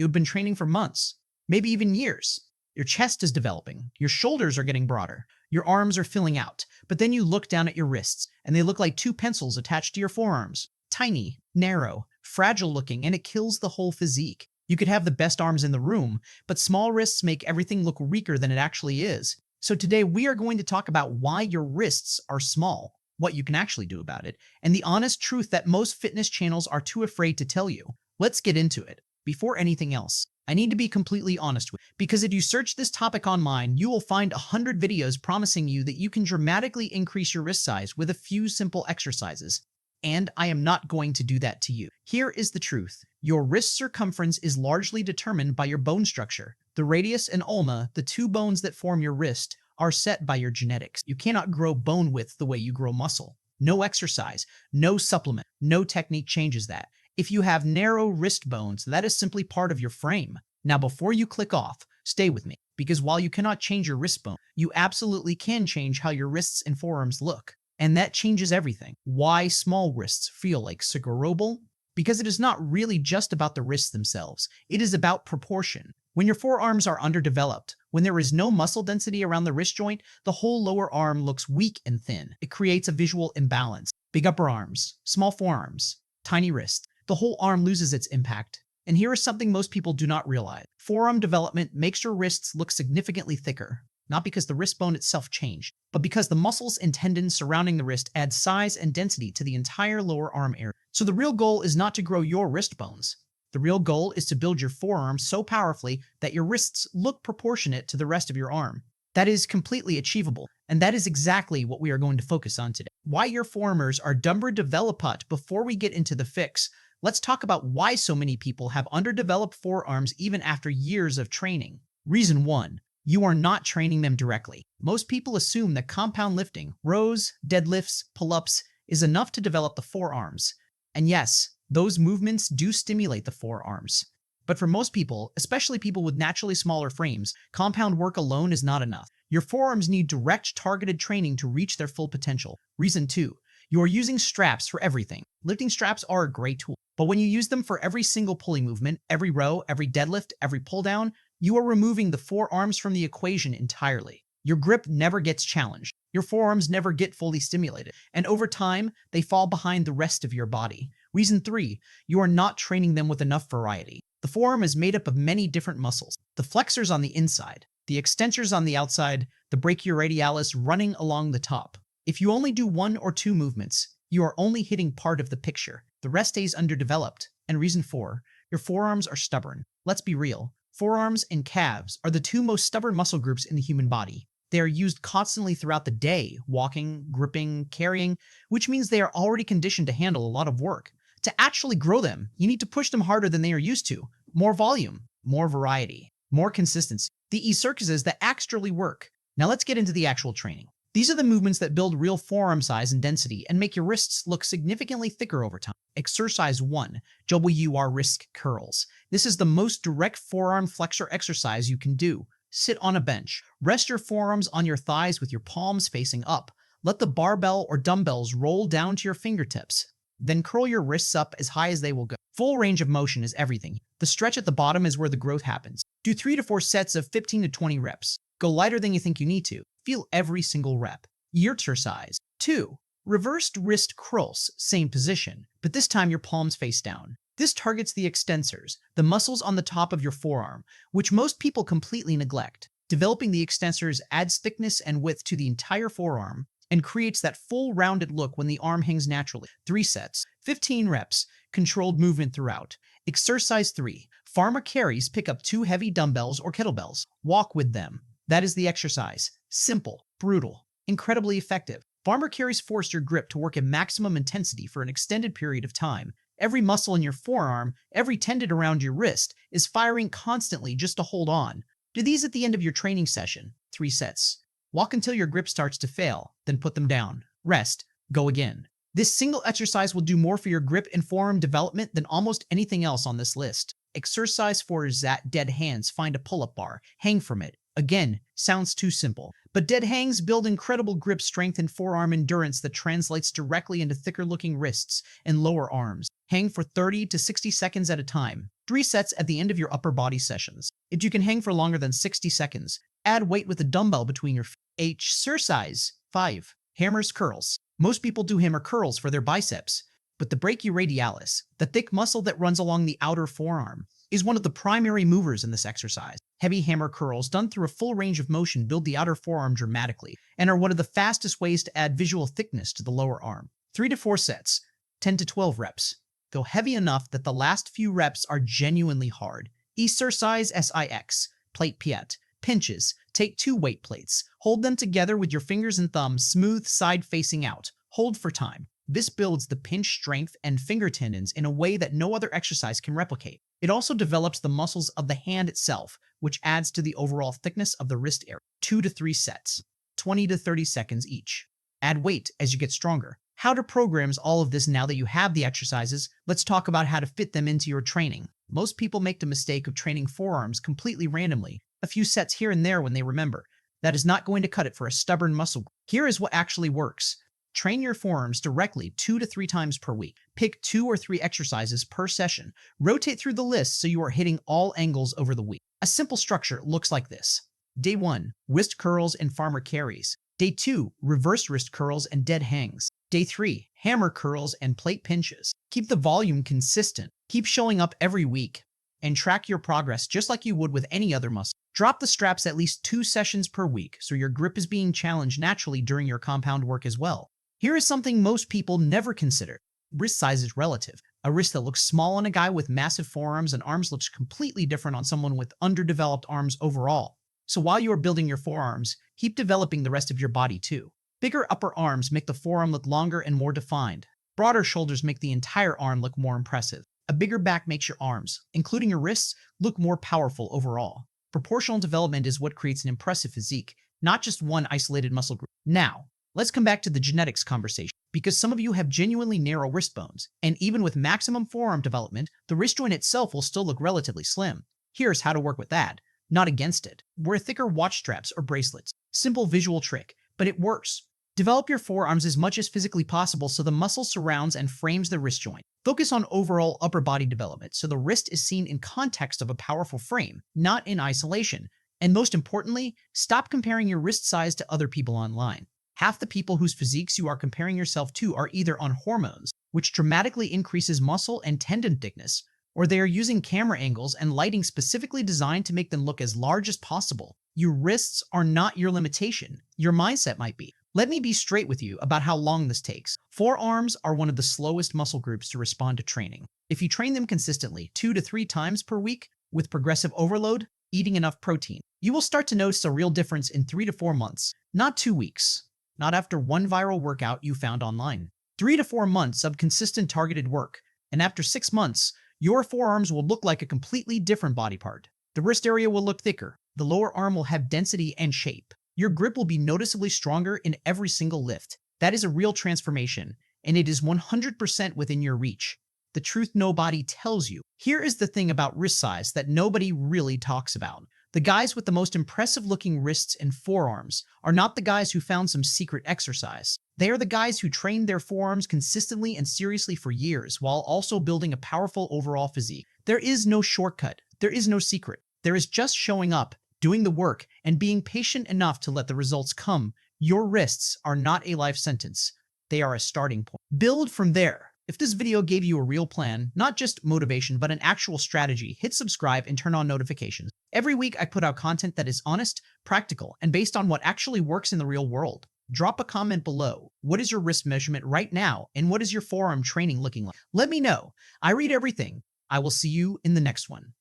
You've been training for months, maybe even years. Your chest is developing, your shoulders are getting broader, your arms are filling out, but then you look down at your wrists, and they look like two pencils attached to your forearms. Tiny, narrow, fragile looking, and it kills the whole physique. You could have the best arms in the room, but small wrists make everything look weaker than it actually is. So today we are going to talk about why your wrists are small, what you can actually do about it, and the honest truth that most fitness channels are too afraid to tell you. Let's get into it. Before anything else, I need to be completely honest with you, because if you search this topic online, you will find 100 videos promising you that you can dramatically increase your wrist size with a few simple exercises. And I am not going to do that to you. Here is the truth. Your wrist circumference is largely determined by your bone structure. The radius and ulna, the two bones that form your wrist, are set by your genetics. You cannot grow bone width the way you grow muscle. No exercise, no supplement, no technique changes that. If you have narrow wrist bones, that is simply part of your frame. Now, before you click off, stay with me, because while you cannot change your wrist bone, you absolutely can change how your wrists and forearms look. And that changes everything. Why small wrists feel like cigaroble? Because it is not really just about the wrists themselves. It is about proportion. When your forearms are underdeveloped, when there is no muscle density around the wrist joint, the whole lower arm looks weak and thin. It creates a visual imbalance. Big upper arms, small forearms, tiny wrists. The whole arm loses its impact. And here is something most people do not realize. Forearm development makes your wrists look significantly thicker. Not because the wrist bone itself changed, but because the muscles and tendons surrounding the wrist add size and density to the entire lower arm area. So the real goal is not to grow your wrist bones. The real goal is to build your forearm so powerfully that your wrists look proportionate to the rest of your arm. That is completely achievable, and that is exactly what we are going to focus on today. Why your forearms are underdeveloped. Before we get into the fix, let's talk about why so many people have underdeveloped forearms even after years of training. Reason 1. You are not training them directly. Most people assume that compound lifting, rows, deadlifts, pull-ups, is enough to develop the forearms. And yes, those movements do stimulate the forearms. But for most people, especially people with naturally smaller frames, compound work alone is not enough. Your forearms need direct targeted training to reach their full potential. Reason 2. You are using straps for everything. Lifting straps are a great tool, but when you use them for every single pulling movement, every row, every deadlift, every pull down, you are removing the forearms from the equation entirely. Your grip never gets challenged. Your forearms never get fully stimulated. And over time, they fall behind the rest of your body. Reason 3, you are not training them with enough variety. The forearm is made up of many different muscles. The flexors on the inside, the extensors on the outside, the brachioradialis running along the top. If you only do 1 or 2 movements, you are only hitting part of the picture. The rest stays underdeveloped. And reason 4, your forearms are stubborn. Let's be real. Forearms and calves are the two most stubborn muscle groups in the human body. They are used constantly throughout the day, walking, gripping, carrying, which means they are already conditioned to handle a lot of work. To actually grow them, you need to push them harder than they are used to. More volume, more variety, more consistency. The circuses that actually work. Now let's get into the actual training. These are the movements that build real forearm size and density and make your wrists look significantly thicker over time. Exercise 1, WR wrist curls. This is the most direct forearm flexor exercise you can do. Sit on a bench. Rest your forearms on your thighs with your palms facing up. Let the barbell or dumbbells roll down to your fingertips. Then curl your wrists up as high as they will go. Full range of motion is everything. The stretch at the bottom is where the growth happens. Do 3 to 4 sets of 15 to 20 reps. Go lighter than you think you need to. Feel every single rep. Exercise 2. Reversed wrist curls, same position, but this time your palms face down. This targets the extensors, the muscles on the top of your forearm, which most people completely neglect. Developing the extensors adds thickness and width to the entire forearm and creates that full rounded look when the arm hangs naturally. 3 sets, 15 reps, controlled movement throughout. Exercise 3. Farmer carries. Pick up 2 heavy dumbbells or kettlebells. Walk with them. That is the exercise. Simple, brutal, incredibly effective. Farmer carries force your grip to work at maximum intensity for an extended period of time. Every muscle in your forearm, every tendon around your wrist is firing constantly just to hold on. Do these at the end of your training session. 3 sets. Walk until your grip starts to fail, then put them down. Rest. Go again. This single exercise will do more for your grip and forearm development than almost anything else on this list. Exercise 4 is that dead hands. Find a pull-up bar. Hang from it. Again, sounds too simple. But dead hangs build incredible grip strength and forearm endurance that translates directly into thicker-looking wrists and lower arms. Hang for 30 to 60 seconds at a time. 3 sets at the end of your upper body sessions. If you can hang for longer than 60 seconds, add weight with a dumbbell between your feet. Exercise 5. Hammers curls. Most people do hammer curls for their biceps, but the brachioradialis, the thick muscle that runs along the outer forearm, is one of the primary movers in this exercise. Heavy hammer curls done through a full range of motion build the outer forearm dramatically and are one of the fastest ways to add visual thickness to the lower arm. 3 to 4 sets, 10 to 12 reps. Go heavy enough that the last few reps are genuinely hard. Exercise 6. Plate piet. Pinches. Take 2 weight plates. Hold them together with your fingers and thumbs smooth side facing out. Hold for time. This builds the pinch strength and finger tendons in a way that no other exercise can replicate. It also develops the muscles of the hand itself, which adds to the overall thickness of the wrist area. 2 to 3 sets, 20 to 30 seconds each. Add weight as you get stronger. How to program all of this now that you have the exercises, let's talk about how to fit them into your training. Most people make the mistake of training forearms completely randomly, a few sets here and there when they remember. That is not going to cut it for a stubborn muscle group. Here is what actually works. Train your forearms directly 2 to 3 times per week. Pick 2 or 3 exercises per session. Rotate through the list so you are hitting all angles over the week. A simple structure looks like this. Day 1, wrist curls and farmer carries. Day 2, reverse wrist curls and dead hangs. Day 3, hammer curls and plate pinches. Keep the volume consistent. Keep showing up every week and track your progress just like you would with any other muscle. Drop the straps at least 2 sessions per week so your grip is being challenged naturally during your compound work as well. Here is something most people never consider. Wrist size is relative. A wrist that looks small on a guy with massive forearms and arms looks completely different on someone with underdeveloped arms overall. So while you are building your forearms, keep developing the rest of your body too. Bigger upper arms make the forearm look longer and more defined. Broader shoulders make the entire arm look more impressive. A bigger back makes your arms, including your wrists, look more powerful overall. Proportional development is what creates an impressive physique, not just one isolated muscle group. Now, let's come back to the genetics conversation, because some of you have genuinely narrow wrist bones, and even with maximum forearm development, the wrist joint itself will still look relatively slim. Here's how to work with that, not against it. Wear thicker watch straps or bracelets. Simple visual trick, but it works. Develop your forearms as much as physically possible so the muscle surrounds and frames the wrist joint. Focus on overall upper body development so the wrist is seen in context of a powerful frame, not in isolation. And most importantly, stop comparing your wrist size to other people online. Half the people whose physiques you are comparing yourself to are either on hormones, which dramatically increases muscle and tendon thickness, or they are using camera angles and lighting specifically designed to make them look as large as possible. Your wrists are not your limitation. Your mindset might be. Let me be straight with you about how long this takes. Forearms are one of the slowest muscle groups to respond to training. If you train them consistently 2 to 3 times per week with progressive overload, eating enough protein, you will start to notice a real difference in 3 to 4 months, not 2 weeks. Not after one viral workout you found online. 3 to 4 months of consistent targeted work, and after 6 months, your forearms will look like a completely different body part. The wrist area will look thicker, the lower arm will have density and shape. Your grip will be noticeably stronger in every single lift. That is a real transformation, and it is 100% within your reach. The truth nobody tells you. Here is the thing about wrist size that nobody really talks about. The guys with the most impressive looking wrists and forearms are not the guys who found some secret exercise. They are the guys who trained their forearms consistently and seriously for years while also building a powerful overall physique. There is no shortcut. There is no secret. There is just showing up, doing the work, and being patient enough to let the results come. Your wrists are not a life sentence. They are a starting point. Build from there. If this video gave you a real plan, not just motivation, but an actual strategy, hit subscribe and turn on notifications. Every week I put out content that is honest, practical, and based on what actually works in the real world. Drop a comment below. What is your wrist measurement right now, and what is your forearm training looking like? Let me know. I read everything. I will see you in the next one.